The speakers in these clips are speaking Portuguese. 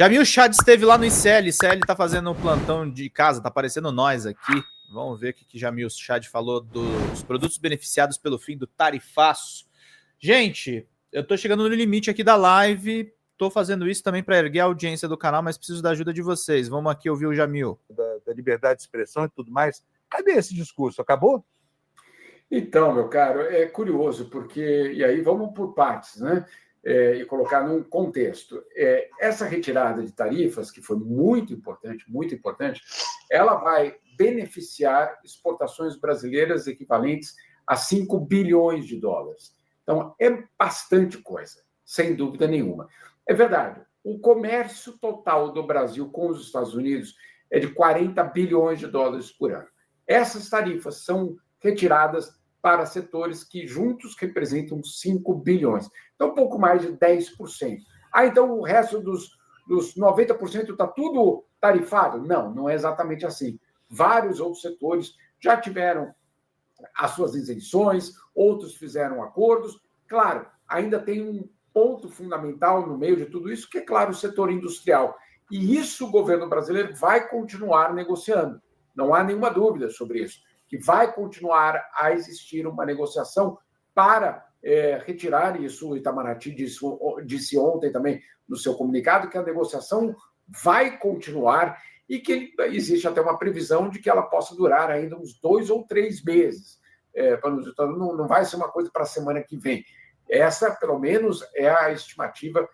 Jamil Chad esteve lá no ICL. ICL tá fazendo um plantão de casa, tá aparecendo nós aqui. Vamos ver o que Jamil Chad falou dos produtos beneficiados pelo fim do tarifaço. Gente, eu tô chegando no limite aqui da live. Tô fazendo isso também para erguer a audiência do canal, mas preciso da ajuda de vocês. Vamos aqui ouvir o Jamil. Da liberdade de expressão e tudo mais. Cadê esse discurso? Acabou? Então, meu caro, é curioso, porque... E aí vamos por partes, né? E colocar num contexto. Essa retirada de tarifas, que foi muito importante, ela vai beneficiar exportações brasileiras equivalentes a 5 bilhões de dólares. Então, é bastante coisa, sem dúvida nenhuma. É verdade, o comércio total do Brasil com os Estados Unidos é de 40 bilhões de dólares por ano. Essas tarifas são retiradas para setores que juntos representam 5 bilhões. Então, um pouco mais de 10%. Então o resto dos 90% está tudo tarifado? Não, não é exatamente assim. Vários outros setores já tiveram as suas isenções, outros fizeram acordos. Claro, ainda tem um ponto fundamental no meio de tudo isso, que é, claro, o setor industrial. E isso o governo brasileiro vai continuar negociando. Não há nenhuma dúvida sobre isso, que vai continuar a existir uma negociação para retirar isso. O Itamaraty disse ontem também no seu comunicado que a negociação vai continuar e que existe até uma previsão de que ela possa durar ainda uns 2 ou 3 meses. Não vai ser uma coisa para a semana que vem. Essa, pelo menos, é a estimativa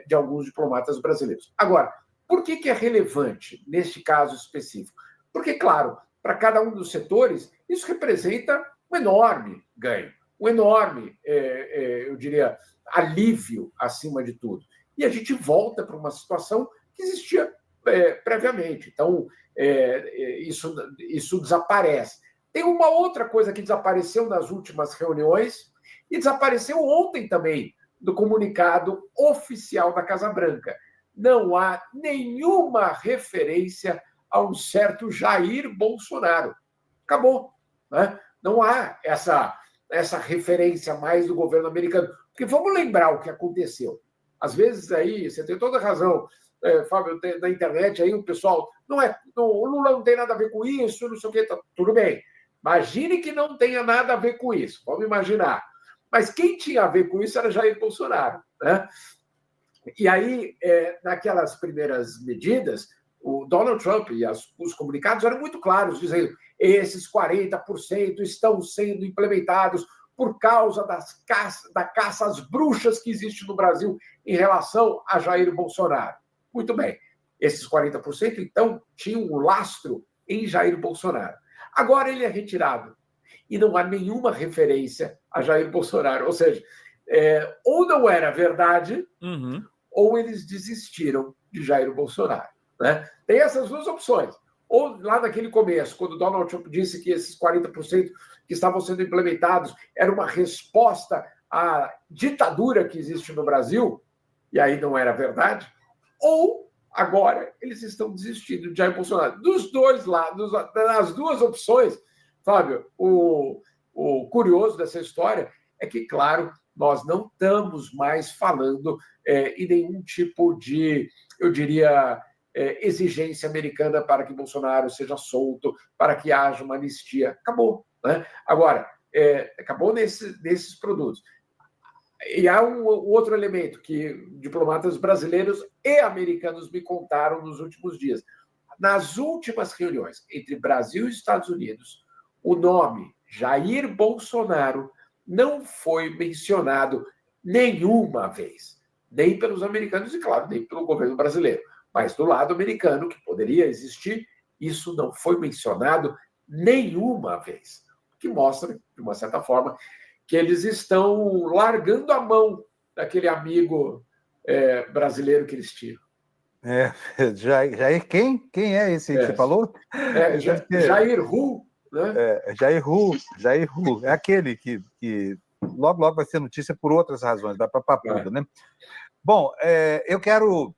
de alguns diplomatas brasileiros. Agora, por que é relevante neste caso específico? Porque, claro, para cada um dos setores, isso representa um enorme ganho, um enorme, eu diria, alívio acima de tudo. E a gente volta para uma situação que existia previamente. Então, isso desaparece. Tem uma outra coisa que desapareceu nas últimas reuniões e desapareceu ontem também, do comunicado oficial da Casa Branca. Não há nenhuma referência a um certo Jair Bolsonaro. Acabou. Né? Não há essa referência mais do governo americano. Porque vamos lembrar o que aconteceu. Às vezes aí, você tem toda a razão, Fábio, na internet aí o pessoal, o Lula não tem nada a ver com isso, não sei o quê, tá, tudo bem. Imagine que não tenha nada a ver com isso, vamos imaginar. Mas quem tinha a ver com isso era Jair Bolsonaro. Né? E aí, naquelas primeiras medidas, o Donald Trump e os comunicados eram muito claros, dizendo esses 40% estão sendo implementados por causa da caça às bruxas que existe no Brasil em relação a Jair Bolsonaro. Muito bem. Esses 40%, então, tinham um lastro em Jair Bolsonaro. Agora ele é retirado. E não há nenhuma referência a Jair Bolsonaro. Ou seja, ou não era verdade, ou eles desistiram de Jair Bolsonaro. Né? Tem essas duas opções. Ou lá naquele começo, quando Donald Trump disse que esses 40% que estavam sendo implementados era uma resposta à ditadura que existe no Brasil, e aí não era verdade, ou agora eles estão desistindo de Jair Bolsonaro. Dos dois lados, das duas opções, Fábio, o curioso dessa história é que, claro, nós não estamos mais falando em nenhum tipo de, eu diria, exigência americana para que Bolsonaro seja solto, para que haja uma anistia. Acabou. Né? Agora, acabou nesses produtos. E há um outro elemento que diplomatas brasileiros e americanos me contaram nos últimos dias. Nas últimas reuniões entre Brasil e Estados Unidos, o nome Jair Bolsonaro não foi mencionado nenhuma vez, nem pelos americanos e, claro, nem pelo governo brasileiro. Mas do lado americano, que poderia existir, isso não foi mencionado nenhuma vez. O que mostra, de uma certa forma, que eles estão largando a mão daquele amigo brasileiro que eles tinham. Jair quem? Quem é esse que você falou? Jair Hu. Né? Jair Hu. É aquele que logo vai ser notícia por outras razões, vai para papuda, né? Bom, eu quero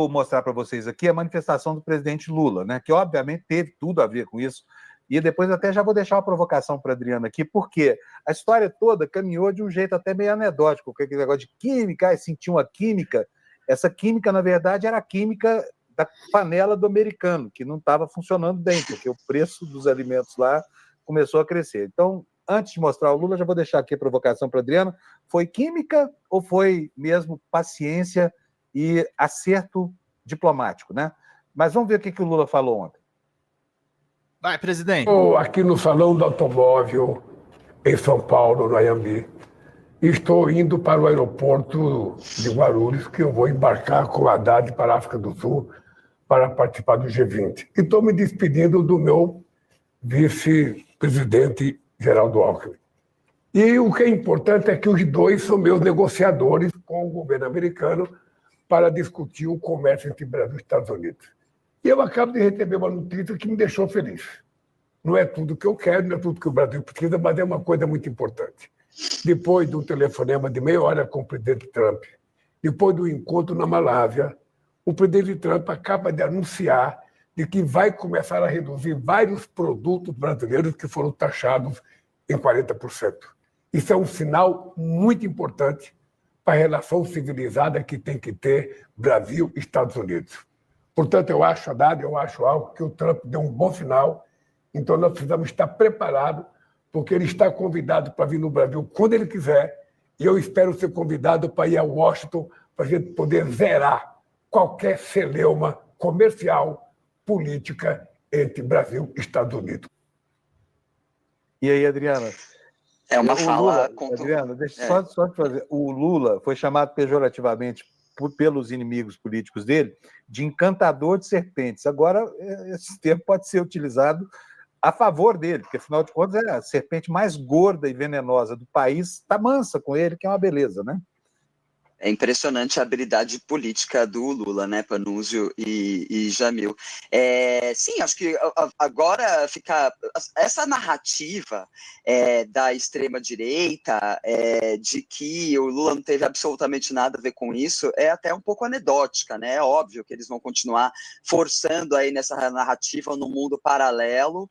mostrar para vocês aqui a manifestação do presidente Lula, né? Que obviamente teve tudo a ver com isso. E depois até já vou deixar uma provocação para a Adriana aqui, porque a história toda caminhou de um jeito até meio anedótico, com aquele negócio de química, sentiu uma química Essa química, na verdade, era a química da panela do americano, que não estava funcionando bem, porque o preço dos alimentos lá começou a crescer. Então, antes de mostrar o Lula, já vou deixar aqui a provocação para o Adriano. Foi química ou foi mesmo paciência e acerto diplomático, né? Mas vamos ver o que o Lula falou ontem. Vai, presidente. Estou aqui no Salão do Automóvel, em São Paulo, no Anhembi. Estou indo para o aeroporto de Guarulhos, que eu vou embarcar com o Haddad para a África do Sul para participar do G20. E estou me despedindo do meu vice-presidente, Geraldo Alckmin. E o que é importante é que os dois são meus negociadores com o governo americano para discutir o comércio entre Brasil e Estados Unidos. E eu acabo de receber uma notícia que me deixou feliz. Não é tudo que eu quero, não é tudo que o Brasil precisa, mas é uma coisa muito importante. Depois do telefonema de meia hora com o presidente Trump, depois do encontro na Malásia, o presidente Trump acaba de anunciar de que vai começar a reduzir vários produtos brasileiros que foram taxados em 40%. Isso é um sinal muito importante para a relação civilizada que tem que ter Brasil e Estados Unidos. Portanto, eu acho, Haddad, algo que o Trump deu um bom sinal, então nós precisamos estar preparados, porque ele está convidado para vir no Brasil quando ele quiser, e eu espero ser convidado para ir a Washington para a gente poder zerar qualquer celeuma comercial, política entre Brasil e Estados Unidos. E aí, Adriana? É uma fala... Adriana, deixa só te fazer. O Lula foi chamado pejorativamente pelos inimigos políticos dele de encantador de serpentes. Agora, esse termo pode ser utilizado a favor dele, porque, afinal de contas, é a serpente mais gorda e venenosa do país, está mansa com ele, que é uma beleza, né? É impressionante a habilidade política do Lula, né, Panunzio e Jamil. Sim, acho que agora fica... Essa narrativa da extrema-direita, de que o Lula não teve absolutamente nada a ver com isso, é até um pouco anedótica, né? É óbvio que eles vão continuar forçando aí nessa narrativa no mundo paralelo.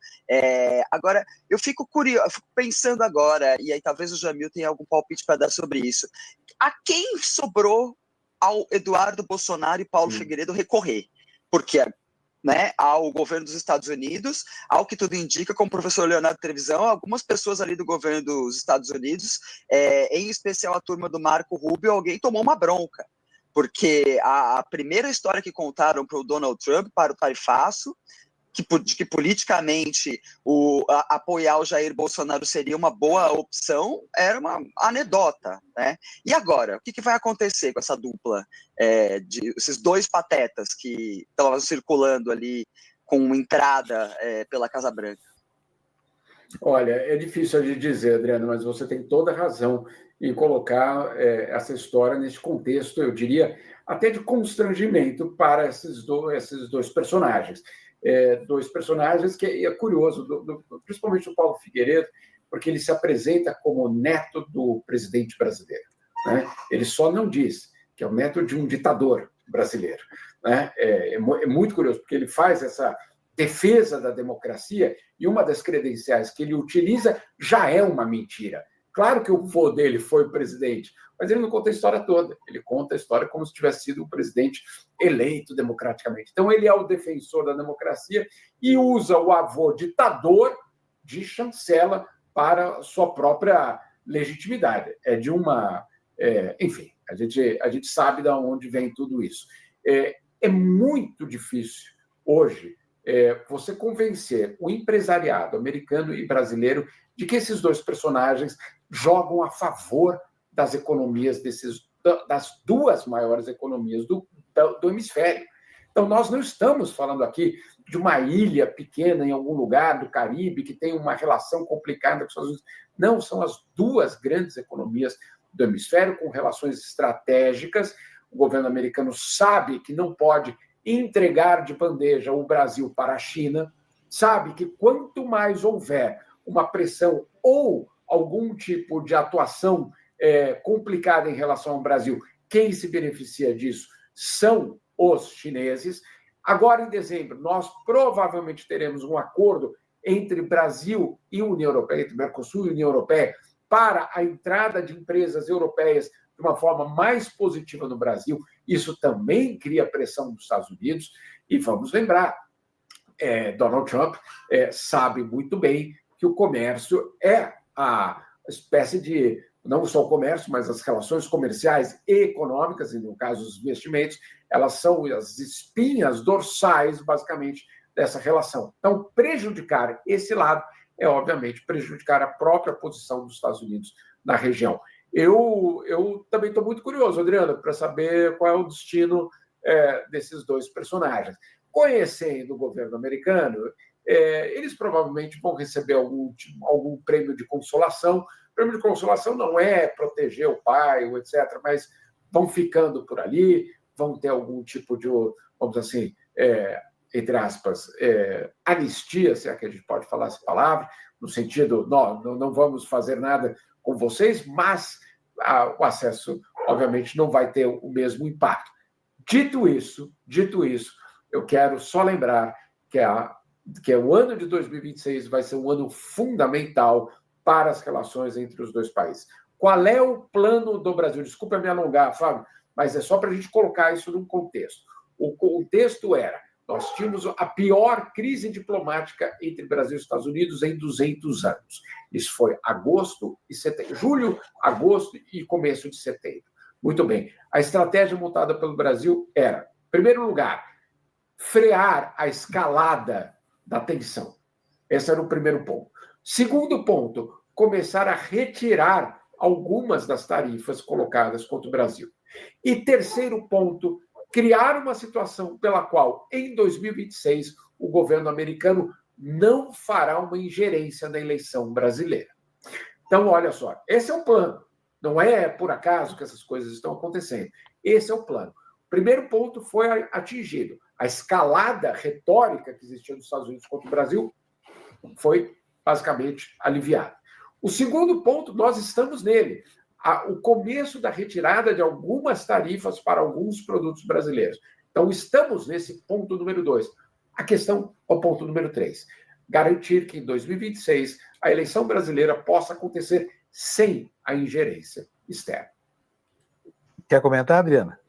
Agora, eu fico curioso, eu fico pensando agora, e aí talvez o Jamil tenha algum palpite para dar sobre isso. A quem sobrou ao Eduardo Bolsonaro e Paulo Figueiredo recorrer? Porque, né, ao governo dos Estados Unidos, ao que tudo indica, como o professor Leonardo Trevisan, algumas pessoas ali do governo dos Estados Unidos, em especial a turma do Marco Rubio, alguém tomou uma bronca. Porque a primeira história que contaram para o Donald Trump, para o tarifaço, que politicamente apoiar o Jair Bolsonaro seria uma boa opção, era uma anedota, né? E agora, o que vai acontecer com essa dupla, esses dois patetas que estavam circulando ali com entrada pela Casa Branca? Olha, é difícil de dizer, Adriano, mas você tem toda a razão em colocar essa história nesse contexto, eu diria, até de constrangimento para esses dois personagens. Dois personagens que é curioso, principalmente o Paulo Figueiredo, porque ele se apresenta como neto do presidente brasileiro, né? Ele só não diz que é o neto de um ditador brasileiro, né? É muito curioso, porque ele faz essa defesa da democracia e uma das credenciais que ele utiliza já é uma mentira. Claro que o vô dele foi presidente, mas ele não conta a história toda. Ele conta a história como se tivesse sido um presidente eleito democraticamente. Então, ele é o defensor da democracia e usa o avô ditador de chancela para sua própria legitimidade. Enfim, a gente sabe de onde vem tudo isso. É muito difícil hoje você convencer o empresariado americano e brasileiro de que esses dois personagens jogam a favor das economias das duas maiores economias do hemisfério. Então, nós não estamos falando aqui de uma ilha pequena em algum lugar do Caribe que tem uma relação complicada com os Estados Unidos. Não, são as duas grandes economias do hemisfério com relações estratégicas. O governo americano sabe que não pode entregar de bandeja o Brasil para a China, sabe que quanto mais houver uma pressão ou algum tipo de atuação complicada em relação ao Brasil, quem se beneficia disso são os chineses. Agora, em dezembro, nós provavelmente teremos um acordo entre Brasil e União Europeia, entre Mercosul e União Europeia, para a entrada de empresas europeias de uma forma mais positiva no Brasil. Isso também cria pressão dos Estados Unidos. E vamos lembrar, Donald Trump sabe muito bem que o comércio é a espécie de, não só o comércio, mas as relações comerciais e econômicas, e no caso os investimentos, elas são as espinhas dorsais, basicamente, dessa relação. Então, prejudicar esse lado é, obviamente, prejudicar a própria posição dos Estados Unidos na região. Eu também estou muito curioso, Adriano, para saber qual é o destino desses dois personagens. Conhecendo o governo americano, eles provavelmente vão receber algum prêmio de consolação. O prêmio de consolação não é proteger o pai, etc., mas vão ficando por ali, vão ter algum tipo de, vamos dizer assim, entre aspas, anistia, se é que a gente pode falar essa palavra, no sentido, não vamos fazer nada com vocês, mas o acesso, obviamente, não vai ter o mesmo impacto. Dito isso, eu quero só lembrar que o ano de 2026 vai ser um ano fundamental para as relações entre os dois países. Qual é o plano do Brasil? Desculpa me alongar, Fábio, mas é só para a gente colocar isso num contexto. O contexto era, nós tínhamos a pior crise diplomática entre Brasil e Estados Unidos em 200 anos. Isso foi agosto e setembro. Julho, agosto e começo de setembro. Muito bem. A estratégia montada pelo Brasil era, em primeiro lugar, frear a escalada da tensão. Esse era o primeiro ponto. Segundo ponto, começar a retirar algumas das tarifas colocadas contra o Brasil. E terceiro ponto, criar uma situação pela qual, em 2026, o governo americano não fará uma ingerência na eleição brasileira. Então, olha só, esse é o plano. Não é por acaso que essas coisas estão acontecendo. Esse é o plano. O primeiro ponto foi atingido. A escalada retórica que existia nos Estados Unidos contra o Brasil foi basicamente aliviada. O segundo ponto, nós estamos nele. O começo da retirada de algumas tarifas para alguns produtos brasileiros. Então, estamos nesse ponto número 2. A questão é o ponto número 3. Garantir que em 2026 a eleição brasileira possa acontecer sem a ingerência externa. Quer comentar, Adriana?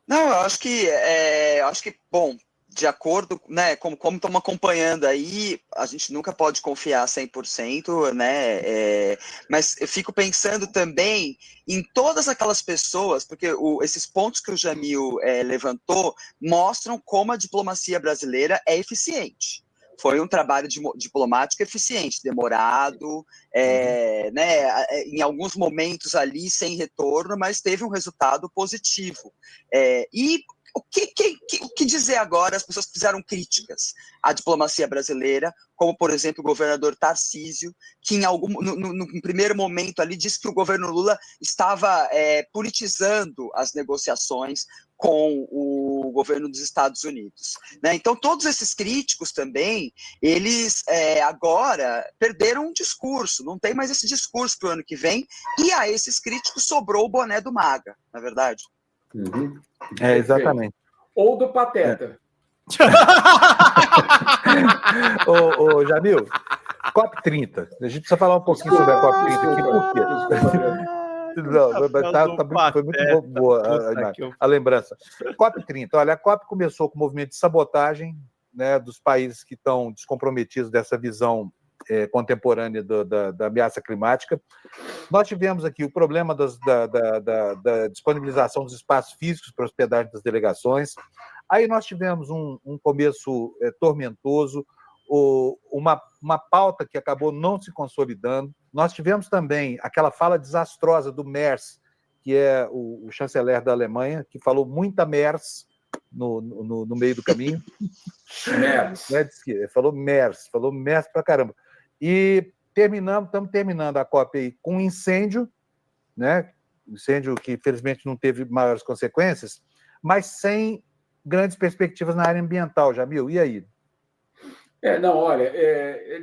Não, eu acho que, bom, de acordo, né, como estamos acompanhando aí, a gente nunca pode confiar 100%, né, mas eu fico pensando também em todas aquelas pessoas, porque esses pontos que o Jamil levantou mostram como a diplomacia brasileira é eficiente. Foi um trabalho diplomático eficiente, demorado, né, em alguns momentos ali sem retorno, mas teve um resultado positivo. E o que dizer agora? As pessoas fizeram críticas à diplomacia brasileira, como, por exemplo, o governador Tarcísio, que no primeiro momento ali disse que o governo Lula estava politizando as negociações com o governo dos Estados Unidos, né? Então, todos esses críticos também, eles agora perderam um discurso, não tem mais esse discurso para o ano que vem, e a esses críticos sobrou o boné do MAGA, na verdade. Uhum. Exatamente. Ou do Pateta. Ô, Jamil, COP30. A gente precisa falar um pouquinho sobre a COP30 aqui, por quê? Não, foi muito boa a lembrança. COP30. Olha, a COP começou com o movimento de sabotagem, né, dos países que estão descomprometidos dessa visão contemporânea da ameaça climática. Nós tivemos aqui o problema da disponibilização dos espaços físicos para hospedagem das delegações. Aí nós tivemos um começo tormentoso, uma pauta que acabou não se consolidando. Nós tivemos também aquela fala desastrosa do Merz, que é o chanceler da Alemanha, que falou muita Merz no meio do caminho. Falou Merz pra caramba. E estamos terminando a COP aí com um incêndio, né? Incêndio que, infelizmente, não teve maiores consequências, mas sem grandes perspectivas na área ambiental, Jamil. E aí? Não, olha,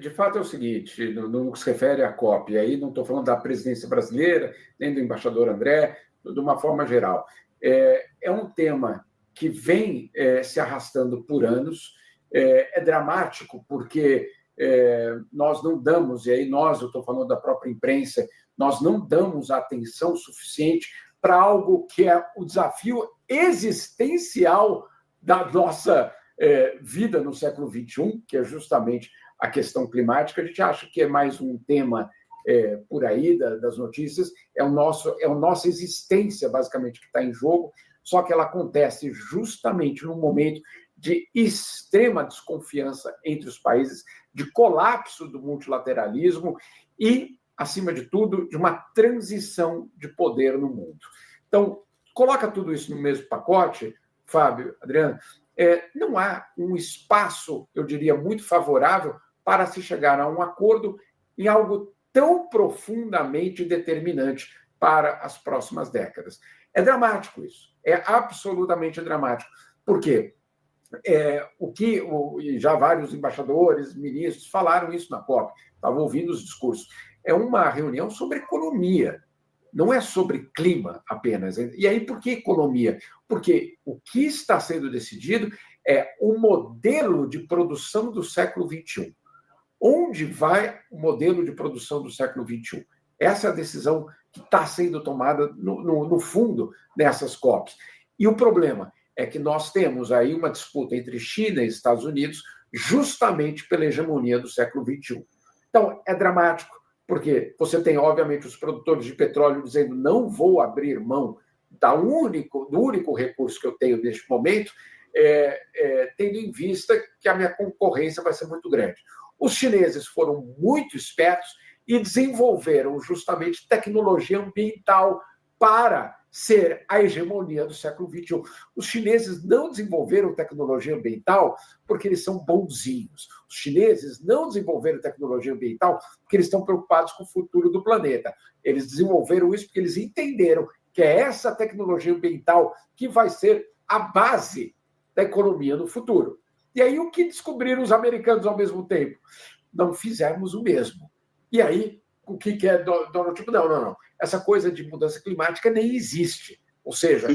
de fato é o seguinte, no que se refere à COP, e aí não estou falando da presidência brasileira, nem do embaixador André, de uma forma geral. É um tema que vem se arrastando por anos, é dramático, porque nós não damos, e aí eu estou falando da própria imprensa, nós não damos atenção suficiente para algo que é o desafio existencial da nossa vida no século XXI, que é justamente a questão climática. A gente acha que é mais um tema por aí das notícias, é a nossa existência, basicamente, que está em jogo, só que ela acontece justamente num momento de extrema desconfiança entre os países, de colapso do multilateralismo e, acima de tudo, de uma transição de poder no mundo. Então, coloca tudo isso no mesmo pacote, Fábio, Adriano, não há um espaço, eu diria, muito favorável para se chegar a um acordo em algo tão profundamente determinante para as próximas décadas. É dramático isso, é absolutamente dramático. Por quê? E já vários embaixadores, ministros falaram isso na COP, estavam ouvindo os discursos. É uma reunião sobre economia, não é sobre clima apenas. E aí, por que economia? Porque o que está sendo decidido é o modelo de produção do século XXI. Onde vai o modelo de produção do século XXI? Essa é a decisão que está sendo tomada, no fundo, nessas COPs. E o problema é que nós temos aí uma disputa entre China e Estados Unidos justamente pela hegemonia do século XXI. Então, é dramático, porque você tem, obviamente, os produtores de petróleo dizendo não vou abrir mão do único recurso que eu tenho neste momento, tendo em vista que a minha concorrência vai ser muito grande. Os chineses foram muito espertos e desenvolveram justamente tecnologia ambiental para ser a hegemonia do século XXI. Os chineses não desenvolveram tecnologia ambiental porque eles são bonzinhos. Os chineses não desenvolveram tecnologia ambiental porque eles estão preocupados com o futuro do planeta. Eles desenvolveram isso porque eles entenderam que é essa tecnologia ambiental que vai ser a base da economia no futuro. E aí, o que descobriram os americanos ao mesmo tempo? Não fizemos o mesmo. E aí, o que é Donald Trump? Não. Essa coisa de mudança climática nem existe. Ou seja,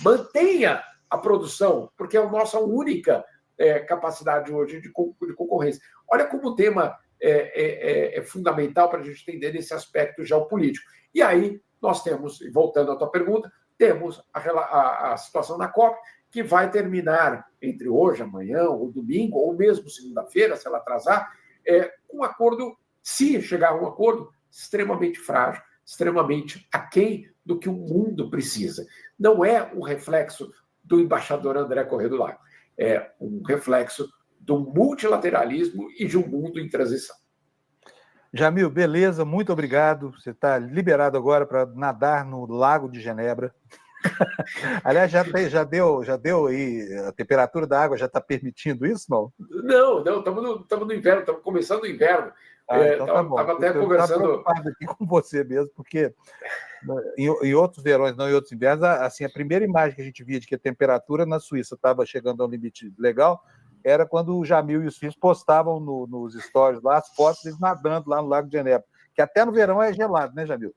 mantenha a produção, porque é a nossa única capacidade hoje de concorrência. Olha como o tema é fundamental para a gente entender esse aspecto geopolítico. E aí, nós temos, voltando à tua pergunta, temos a situação na COP, que vai terminar entre hoje, amanhã, ou domingo, ou mesmo segunda-feira, se ela atrasar, com um acordo, se chegar a um acordo, extremamente frágil, extremamente aquém do que o mundo precisa. Não é um reflexo do embaixador André Corrêa do Lago, é um reflexo do multilateralismo e de um mundo em transição. Jamil, beleza, muito obrigado. Você está liberado agora para nadar no Lago de Genebra. Aliás, já deu aí, a temperatura da água já está permitindo isso, não? Não, estamos no inverno, estamos começando o inverno. Então tá bom. Estava até conversando... Eu estava preocupado aqui com você mesmo, porque em outros verões, não em outros invernos, assim, a primeira imagem que a gente via de que a temperatura na Suíça estava chegando a um limite legal era quando o Jamil e os filhos postavam nos stories lá as fotos deles nadando lá no Lago de Genebra, que até no verão é gelado, né, Jamil?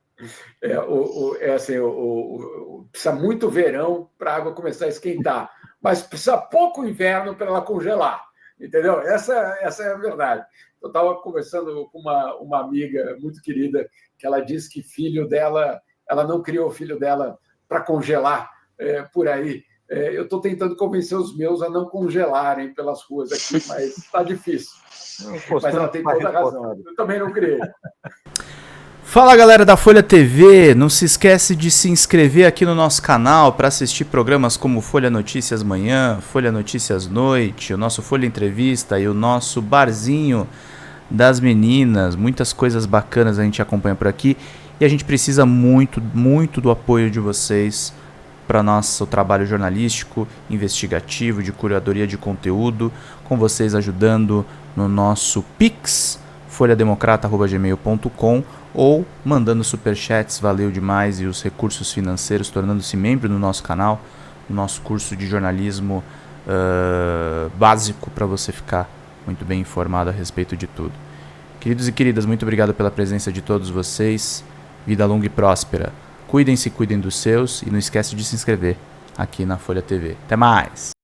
Precisa muito verão para a água começar a esquentar, mas precisa pouco inverno para ela congelar, entendeu? Essa é a verdade. Eu estava conversando com uma amiga muito querida, que ela disse que ela não criou o filho dela para congelar por aí. Eu estou tentando convencer os meus a não congelarem pelas ruas aqui, mas está difícil. Mas ela tem toda a razão. Eu também não criei. Fala, galera da Folha TV, não se esquece de se inscrever aqui no nosso canal para assistir programas como Folha Notícias Manhã, Folha Notícias Noite, o nosso Folha Entrevista e o nosso Barzinho das Meninas. Muitas coisas bacanas a gente acompanha por aqui e a gente precisa muito, muito do apoio de vocês para nosso trabalho jornalístico, investigativo, de curadoria de conteúdo, com vocês ajudando no nosso Pix, folhademocrata@gmail.com, ou mandando superchats, valeu demais, e os recursos financeiros, tornando-se membro do nosso canal, no nosso curso de jornalismo básico, para você ficar muito bem informado a respeito de tudo. Queridos e queridas, muito obrigado pela presença de todos vocês, vida longa e próspera, cuidem-se, cuidem dos seus, e não esquece de se inscrever aqui na Folha TV. Até mais!